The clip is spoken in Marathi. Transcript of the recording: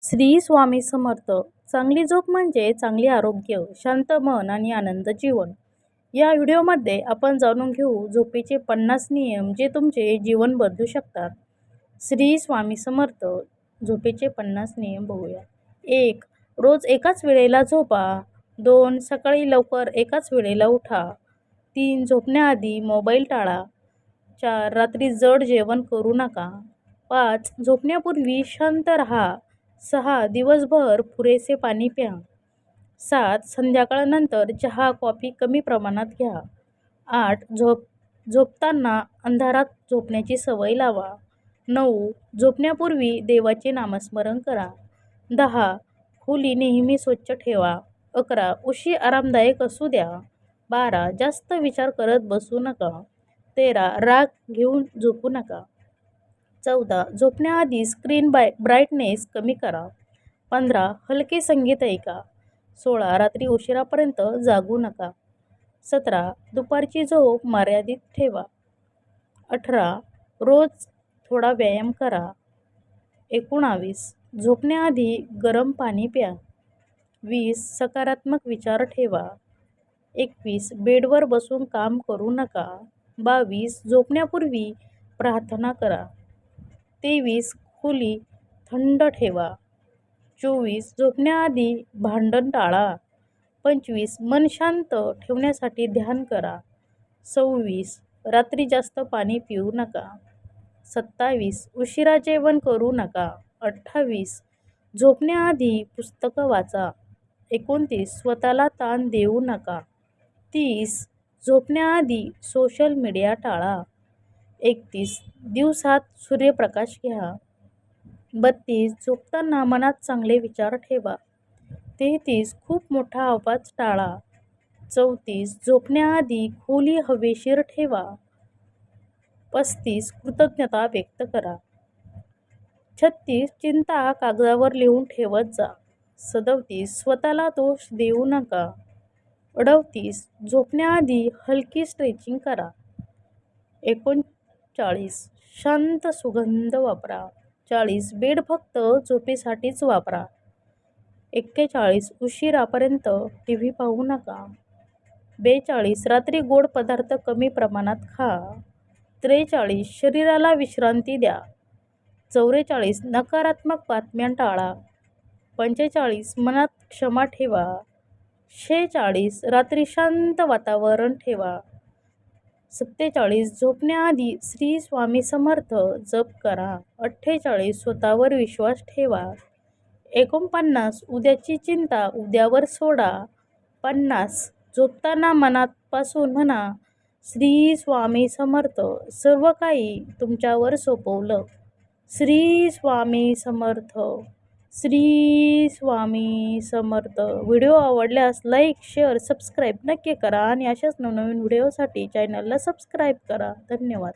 श्री स्वामी समर्थ. चांगली झोप म्हणजे चांगले आरोग्य, शांत मन आणि आनंद जीवन. या व्हिडिओमध्ये आपण जाणून घेऊ झोपेचे 50 नियम जे तुमचे जीवन बदलू शकतात. श्री स्वामी समर्थ. झोपेचे 50 नियम बघूया. 1. रोज एकाच वेळेला झोपा. 2. सकाळी लवकर एकाच वेळेला उठा. 3. झोपण्याआधी मोबाईल टाळा. 4. रात्री जड जेवण करू नका. 5. झोपण्यापूर्वी शांत राहा. 6. दिवसभर पुरेसे पाणी प्या. 7. संध्याकाळनंतर चहा कॉफी कमी प्रमाणात घ्या. 8. झोपताना अंधारात झोपण्याची सवय लावा. 9. झोपण्यापूर्वी देवाचे नामस्मरण करा. 10. खोली नेहमी स्वच्छ ठेवा. 11. उशी आरामदायक असू द्या. 12. जास्त विचार करत बसू नका. 13. राग घेऊन झोपू नका. 14. झोपण्याआधी स्क्रीन ब्राईटनेस कमी करा. 15. हलके संगीत ऐका. 16. रात्री उशिरापर्यंत जागू नका. 17. दुपारची झोप मर्यादित ठेवा. 18. रोज थोडा व्यायाम करा. 19. झोपण्याआधी गरम पाणी प्या. 20. सकारात्मक विचार ठेवा. 21. बेडवर बसून काम करू नका. 22. झोपण्यापूर्वी प्रार्थना करा. 23. खोली थंड ठेवा. 24. झोपण्याआधी भांडण टाळा. 25. मन शांत ठेवण्यासाठी ध्यान करा. 26. रात्री जास्त पाणी पिऊ नका. 27. उशिरा जेवण करू नका. 28. झोपण्याआधी पुस्तकं वाचा. 29. स्वतःला ताण देऊ नका. 30. झोपण्याआधी सोशल मीडिया टाळा. 31. दिवसात सूर्यप्रकाश घ्या. 32. झोपताना मनात चांगले विचार ठेवा. 33. खूप मोठा आवाज टाळा. 34. झोपण्याआधी खोली हवेशीर ठेवा. 35. कृतज्ञता व्यक्त करा. 36. चिंता कागदावर लिहून ठेवत जा. 37. स्वतःला दोष देऊ नका. 38. झोपण्याआधी हलकी स्ट्रेचिंग करा. 39. शांत सुगंध वापरा. 40. बेड फक्त झोपेसाठीच वापरा. 41. उशिरापर्यंत टीव्ही पाहू नका. 42. रात्री गोड पदार्थ कमी प्रमाणात खा. 43. शरीराला विश्रांती द्या. 44. नकारात्मक बातम्या टाळा. 45. मनात क्षमा ठेवा. 46. रात्री शांत वातावरण ठेवा. 47. झोपण्याआधी श्री स्वामी समर्थ जप करा. 48. स्वतःवर विश्वास ठेवा. 49. उद्याची चिंता उद्यावर सोडा. 50. झोपताना मनापासून म्हणा, श्री स्वामी समर्थ, सर्व काही तुमच्यावर सोपवलं. श्री स्वामी समर्थ. श्री स्वामी समर्थ. व्हिडिओ आवडल्यास लाईक, शेअर, सबस्क्राईब नक्की करा आणि अशाच नवनवीन व्हिडिओसाठी चॅनलला सबस्क्राईब करा. धन्यवाद.